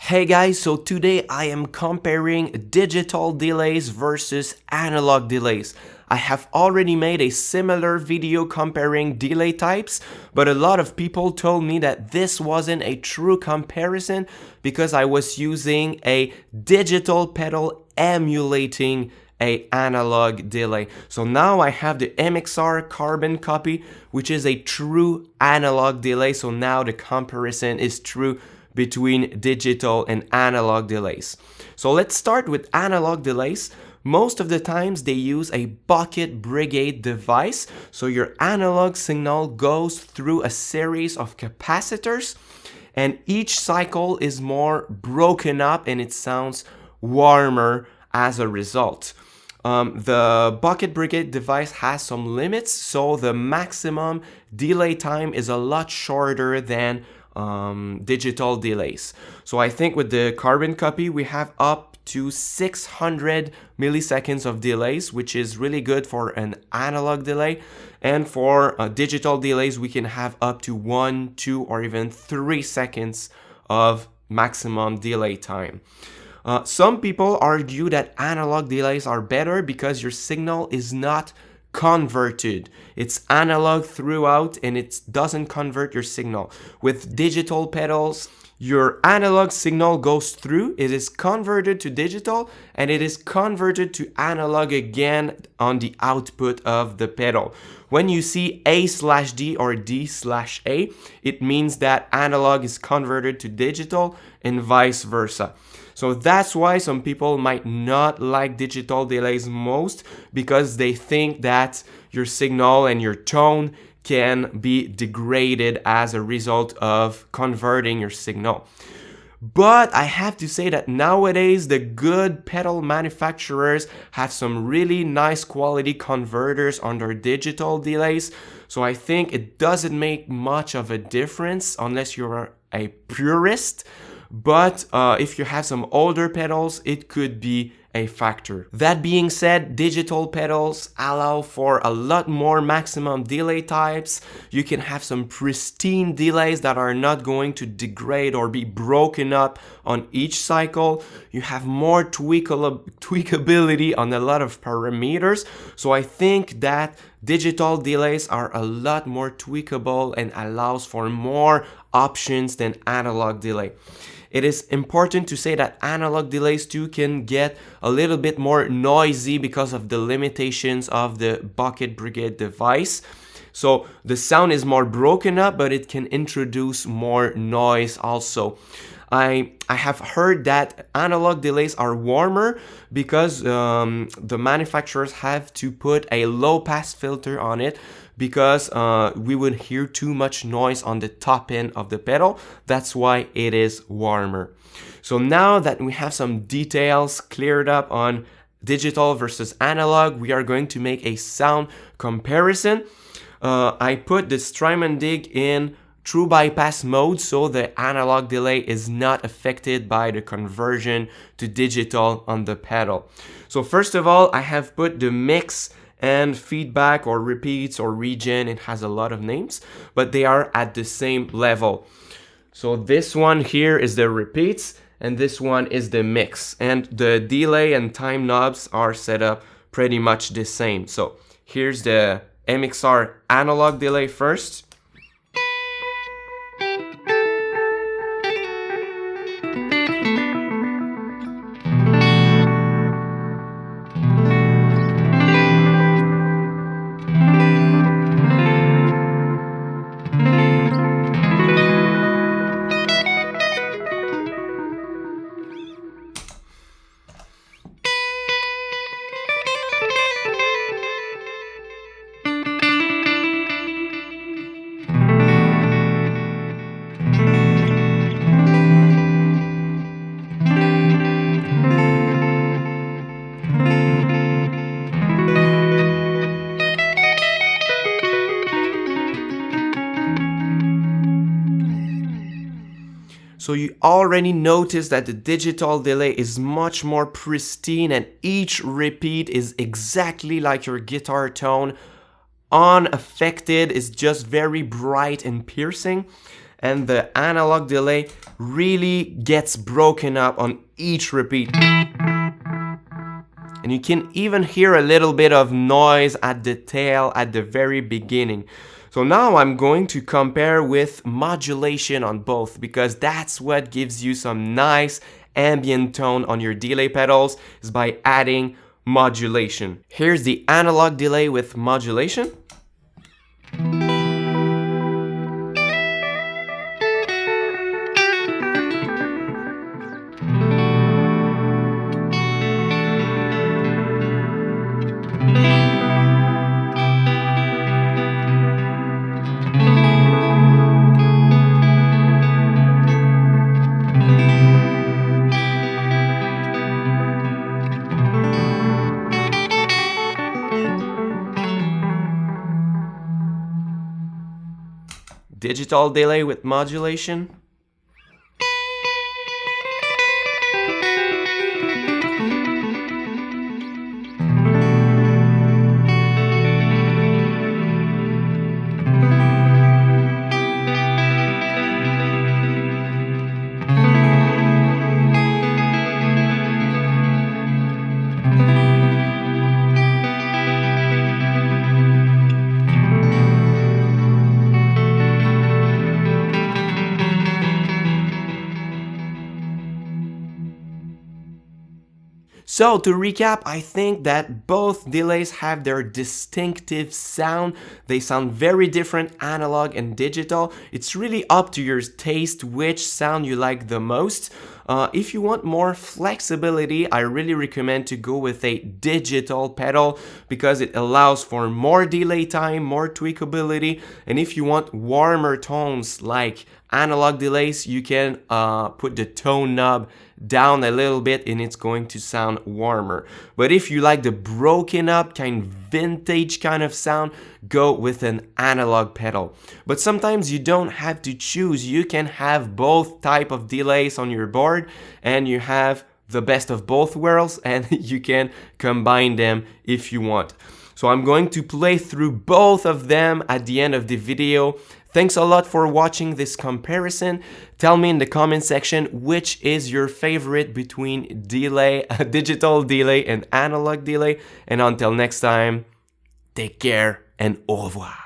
Hey guys, so today I am comparing digital delays versus analog delays. I have already made a similar video comparing delay types, but a lot of people told me that this wasn't a true comparison because I was using a digital pedal emulating a analog delay. So now I have the MXR carbon copy, which is a true analog delay. So now the comparison is true between digital and analog delays. So let's start with analog delays. Most of the times they use a bucket brigade device. So your analog signal goes through a series of capacitors and each cycle is more broken up and it sounds warmer as a result. The bucket brigade device has some limits, so the maximum delay time is a lot shorter than digital delays. So I think with the carbon copy we have up to 600 milliseconds of delays, which is really good for an analog delay, and for digital delays we can have up to 1, 2 or even 3 seconds of maximum delay time. Some people argue that analog delays are better because your signal is not converted. It's analog throughout and it doesn't convert your signal. With digital pedals, your analog signal goes through, it is converted to digital, and it is converted to analog again on the output of the pedal. When you see A/D or D/A, it means that analog is converted to digital and vice versa. So that's why some people might not like digital delays most, because they think that your signal and your tone can be degraded as a result of converting your signal. But I have to say that nowadays the good pedal manufacturers have some really nice quality converters on their digital delays. So I think it doesn't make much of a difference unless you're a purist. But if you have some older pedals, it could be a factor. That being said, digital pedals allow for a lot more maximum delay types. You can have some pristine delays that are not going to degrade or be broken up on each cycle. You have more tweakability on a lot of parameters. So I think that digital delays are a lot more tweakable and allows for more options than analog delay. It is important to say that analog delays too can get a little bit more noisy because of the limitations of the bucket brigade device. So the sound is more broken up, but it can introduce more noise also. I have heard that analog delays are warmer because the manufacturers have to put a low pass filter on it because we would hear too much noise on the top end of the pedal. That's why it is warmer. So now that we have some details cleared up on digital versus analog, we are going to make a sound comparison. I put the Strymon Dig in true bypass mode, so the analog delay is not affected by the conversion to digital on the pedal. So first of all, I have put the mix and feedback or repeats or regen. It has a lot of names, but they are at the same level. So this one here is the repeats and this one is the mix, and the delay and time knobs are set up pretty much the same. So here's the MXR analog delay first. So you already noticed that the digital delay is much more pristine and each repeat is exactly like your guitar tone. Unaffected, is just very bright and piercing. and the analog delay really gets broken up on each repeat. And you can even hear a little bit of noise at the tail at the very beginning. So now I'm going to compare with modulation on both, because that's what gives you some nice ambient tone on your delay pedals, is by adding modulation. Here's the analog delay with modulation. Digital delay with modulation. So to recap, I think that both delays have their distinctive sound. They sound very different, analog and digital. It's really up to your taste which sound you like the most. If you want more flexibility, I really recommend to go with a digital pedal, because it allows for more delay time, more tweakability. And if you want warmer tones like analog delays, you can put the tone knob down a little bit and it's going to sound warmer. But if you like the broken up kind of vintage kind of sound, go with an analog pedal. But sometimes you don't have to choose. You can have both type of delays on your board and you have the best of both worlds, and you can combine them if you want. So I'm going to play through both of them at the end of the video. Thanks a lot for watching this comparison. Tell me in the comment section which is your favorite between delay, digital delay and analog delay. And until next time, take care and au revoir.